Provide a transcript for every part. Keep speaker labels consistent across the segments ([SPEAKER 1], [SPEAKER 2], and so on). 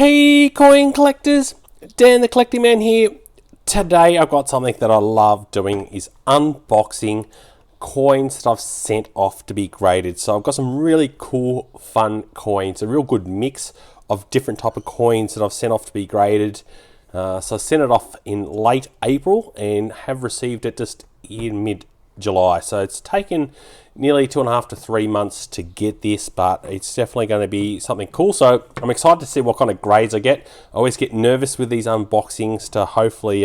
[SPEAKER 1] Hey coin collectors, Dan the Collecting Man here. Today I've got something that I love doing is unboxing coins that I've sent off to be graded. So I've got some really cool fun coins, a real good mix of different type of coins that I've sent off to be graded. So I sent it off in late April and have received it just in mid-July. So it's taken nearly 2.5 to 3 months to get this, but it's definitely going to be something cool. So I'm excited to see what kind of grades I get. I always get nervous with these unboxings to hopefully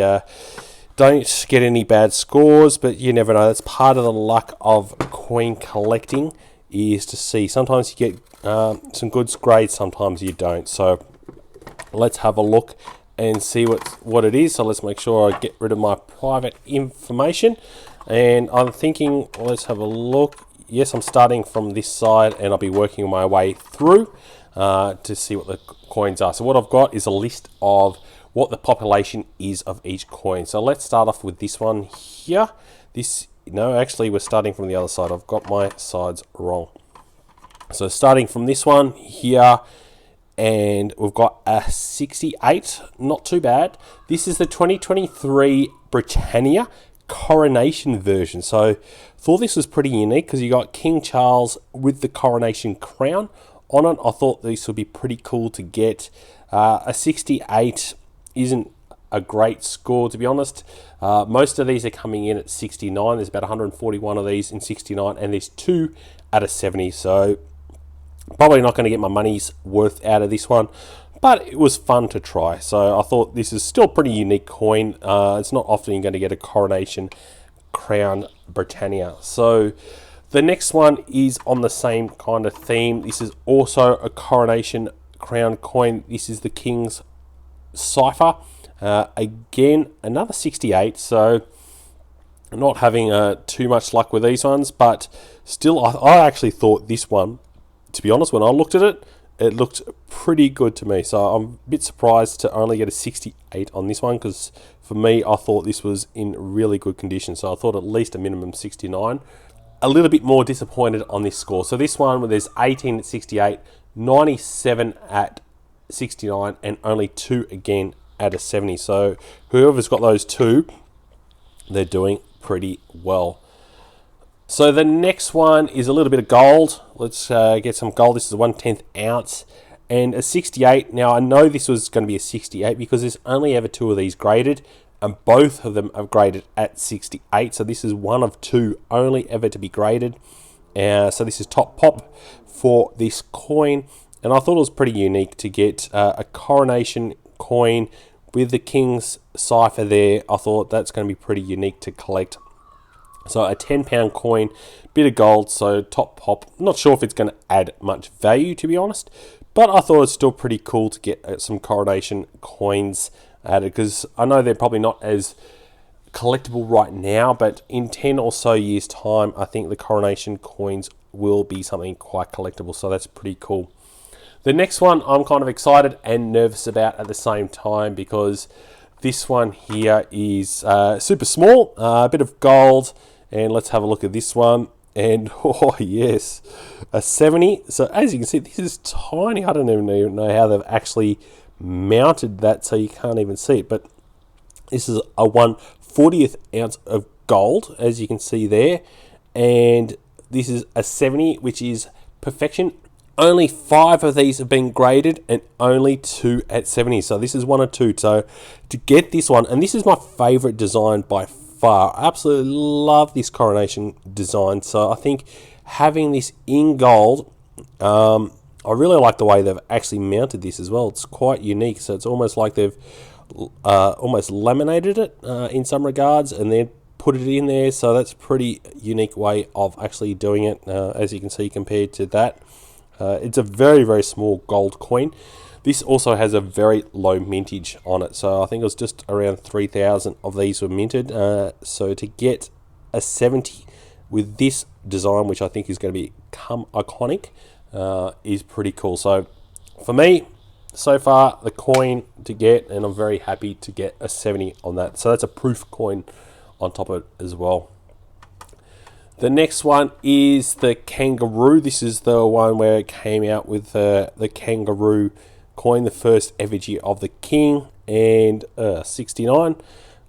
[SPEAKER 1] don't get any bad scores, but you never know. That's part of the luck of coin collecting, is to see. Sometimes you get some good grades, sometimes you don't. So let's have a look and see what it is. So let's make sure I get rid of my private information. And I'm thinking, let's have a look. Yes, I'm starting from this side and I'll be working my way through to see what the coins are. So what I've got is a list of what the population is of each coin. So let's start off with this one here. No, actually we're starting from the other side. I've got my sides wrong. So starting from this one here, and we've got a 68, not too bad. This is the 2023 Britannia Coronation version. So thought this was pretty unique because you got King Charles with the coronation crown on it. I thought this would be pretty cool to get. A 68 isn't a great score, to be honest. Most of these are coming in at 69. There's about 141 of these in 69, and there's 2 out of 70. So probably not going to get my money's worth out of this one, but it was fun to try. So I thought this is still a pretty unique coin. It's not often you're going to get a coronation crown Britannia. So the next one is on the same kind of theme. This is also a coronation crown coin. This is the King's cipher. Again, another 68. So not having too much luck with these ones, but still I actually thought this one, to be honest, when I looked at it, it looked pretty good to me. So I'm a bit surprised to only get a 68 on this one, because for me, I thought this was in really good condition. So I thought at least a minimum 69. A little bit more disappointed on this score. So this one, where there's 18 at 68, 97 at 69, and only 2 again at a 70. So whoever's got those 2, they're doing pretty well. So the next one is a little bit of gold. Let's get some gold. This is a 1/10 ounce and a 68. Now I know this was going to be a 68 because there's only ever 2 of these graded, and both of them are graded at 68. So this is one of 2 only ever to be graded. So this is top pop for this coin, and I thought it was pretty unique to get a coronation coin with the King's cipher there. I thought that's going to be pretty unique to collect. So a £10 coin, bit of gold, so top pop. Not sure if it's going to add much value, to be honest, but I thought it's still pretty cool to get some coronation coins added, because I know they're probably not as collectible right now, but in 10 or so years time, I think the coronation coins will be something quite collectible. So that's pretty cool. The next one I'm kind of excited and nervous about at the same time, because this one here is super small, a bit of gold. And let's have a look at this one. And oh yes, a 70. So as you can see, this is tiny. I don't even know how they've actually mounted that so you can't even see it. But this is a 1/40th ounce of gold, as you can see there. And this is a 70, which is perfection. Only 5 of these have been graded and only 2 at 70. So this is 1 or 2. So to get this one, and this is my favorite design by far. I absolutely love this coronation design. So I think having this in gold, I really like the way they've actually mounted this as well. It's quite unique. So it's almost like they've almost laminated it in some regards, and then put it in there. So that's a pretty unique way of actually doing it, as you can see, compared to that. It's a very, very small gold coin. This also has a very low mintage on it. So I think it was just around 3,000 of these were minted. So to get a 70 with this design, which I think is going to become iconic, is pretty cool. So for me, so far, the coin to get, and I'm very happy to get a 70 on that. So that's a proof coin on top of it as well. The next one is the Kangaroo. This is the one where it came out with the Kangaroo coin, the first effigy of the king, and 69.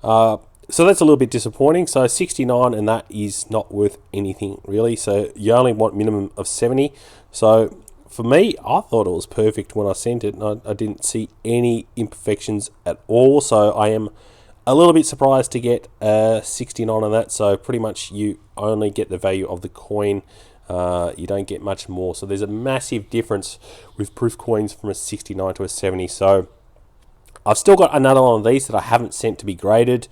[SPEAKER 1] So that's a little bit disappointing. So 69, and that is not worth anything really. So you only want minimum of 70. So for me, I thought it was perfect when I sent it, and I didn't see any imperfections at all. So I am a little bit surprised to get 69 on that. So pretty much you only get the value of the coin. You don't get much more. So there's a massive difference with proof coins from a 69 to a 70. So I've still got another one of these that I haven't sent to be graded.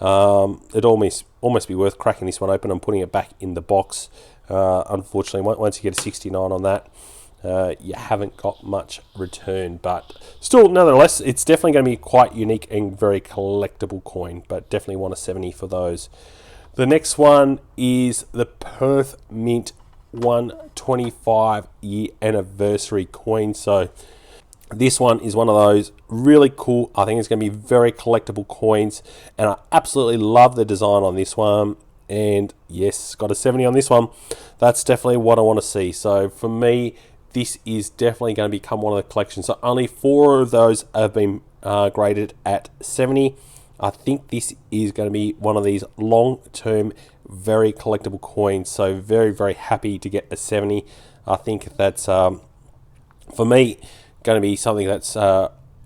[SPEAKER 1] It'd almost be worth cracking this one open and putting it back in the box. Unfortunately, once you get a 69 on that, you haven't got much return, but still, nonetheless, it's definitely going to be quite unique and very collectible coin, but definitely want a 70 for those. The next one is the PerthmintPi 125 year anniversary coin. So this one is one of those really cool, I think it's going to be very collectible coins, and I absolutely love the design on this one. And yes, got a 70 on this one. That's definitely what I want to see. So for me, this is definitely going to become one of the collections. So only 4 of those have been graded at 70. I think this is going to be one of these long-term, very collectible coins. So very, very happy to get a 70. I think that's, for me, going to be something that's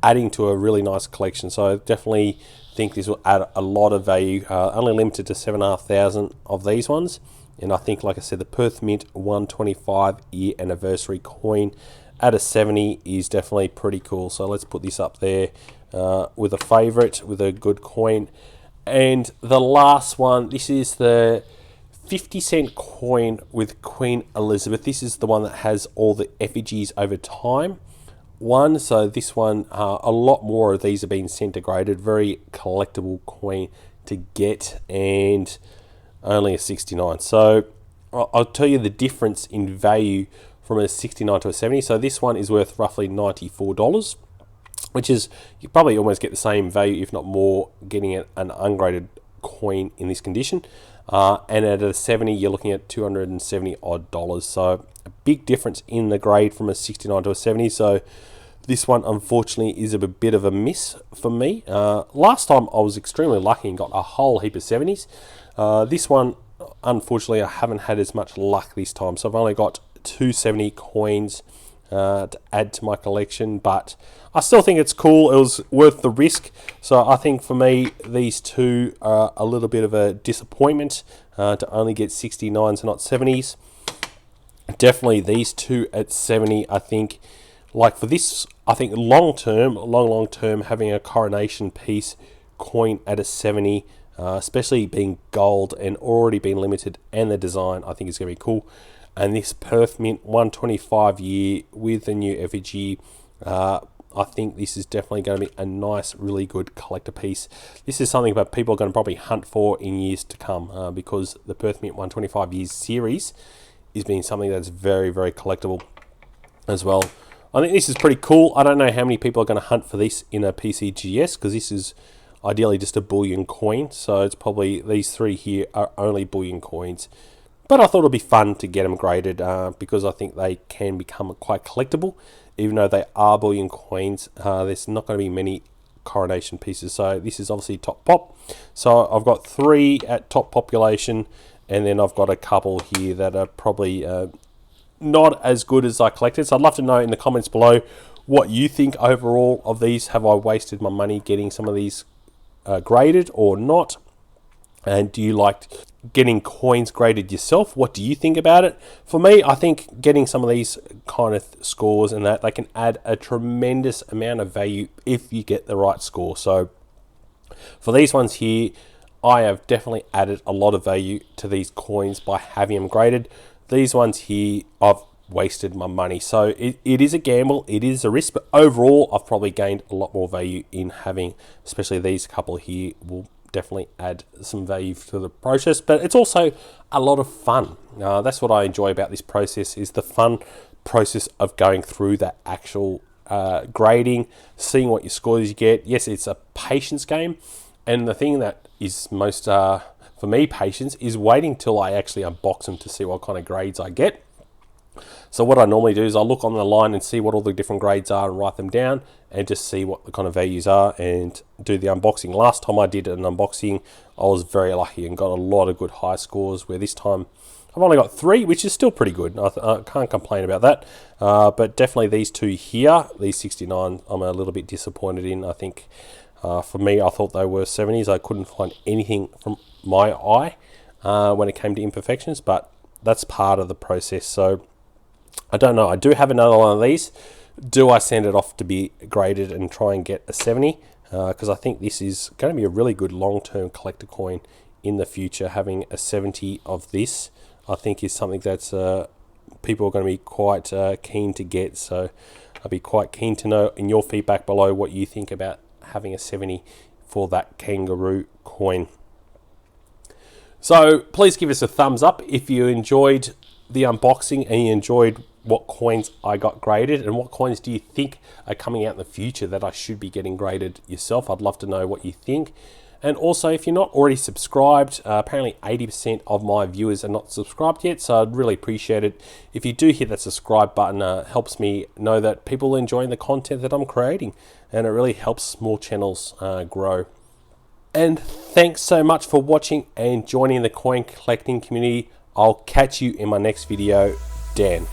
[SPEAKER 1] adding to a really nice collection. So I definitely think this will add a lot of value. Only limited to 7,500 of these ones. And I think, like I said, the PerthmintPi 125 year anniversary coin at a 70 is definitely pretty cool. So let's put this up there with a favorite, with a good coin. And the last one, this is the 50-cent coin with Queen Elizabeth. This is the one that has all the effigies over time. So this one, a lot more of these have been centigrated. Very collectible coin to get, and only a 69. So I'll tell you the difference in value from a 69 to a 70. So this one is worth roughly $94, which is, you probably almost get the same value, if not more, getting an ungraded coin in this condition. And at a 70, you're looking at $270 odd. So a big difference in the grade from a 69 to a 70. So this one, unfortunately, is a bit of a miss for me. Last time I was extremely lucky and got a whole heap of 70s. This one, unfortunately, I haven't had as much luck this time. So I've only got 270 coins to add to my collection, but I still think it's cool. It was worth the risk. So I think for me, these two are a little bit of a disappointment to only get 69s and not 70s. Definitely these two at 70, I think. Like for this, I think long term, having a Coronation piece coin at a 70, especially being gold and already been limited, and the design, I think is going to be cool. And this PerthmintPi 125 year with the new effigy, I think this is definitely going to be a nice, really good collector piece. This is something that people are going to probably hunt for in years to come, because the PerthmintPi 125 years series is being something that's very, very collectible as well. I think this is pretty cool. I don't know how many people are going to hunt for this in a PCGS, because this is ideally just a bullion coin. So it's probably, these 3 here are only bullion coins. But I thought it'd be fun to get them graded, because I think they can become quite collectible. Even though they are bullion coins, there's not going to be many Coronation pieces. So this is obviously top pop. So I've got 3 at top population, and then I've got a couple here that are probably not as good as I collected. So I'd love to know in the comments below what you think overall of these. Have I wasted my money getting some of these graded or not? And do you like getting coins graded yourself? What do you think about it? For me, I think getting some of these kind of scores and that, they can add a tremendous amount of value if you get the right score. So for these ones here, I have definitely added a lot of value to these coins by having them graded. These ones here, I've wasted my money. So it is a gamble, it is a risk, but overall, I've probably gained a lot more value in having, especially these couple here, will definitely add some value to the process. But it's also a lot of fun. That's what I enjoy about this process, is the fun process of going through that actual grading, seeing what your scores you get. Yes, it's a patience game, and the thing that is most for me, patience, is waiting till I actually unbox them to see what kind of grades I get. So what I normally do is I look on the line and see what all the different grades are and write them down and just see what the kind of values are and do the unboxing. Last time I did an unboxing, I was very lucky and got a lot of good high scores, where this time I've only got 3, which is still pretty good. I can't complain about that. But definitely these 2 here, these 69, I'm a little bit disappointed in. I think for me, I thought they were 70s. I couldn't find anything from my eye when it came to imperfections, but that's part of the process. So I don't know. I do have another one of these. Do I send it off to be graded and try and get a 70? Because I think this is going to be a really good long-term collector coin in the future. Having a 70 of this, I think, is something that's people are going to be quite keen to get. So I'd be quite keen to know in your feedback below what you think about having a 70 for that Kangaroo coin. So please give us a thumbs up if you enjoyed the unboxing and you enjoyed what coins I got graded, and what coins do you think are coming out in the future that I should be getting graded yourself. I'd love to know what you think. And also, if you're not already subscribed, apparently 80% of my viewers are not subscribed yet, so I'd really appreciate it if you do hit that subscribe button. Helps me know that people are enjoying the content that I'm creating, and it really helps small channels grow. And thanks so much for watching and joining the coin collecting community. I'll catch you in my next video. Dan.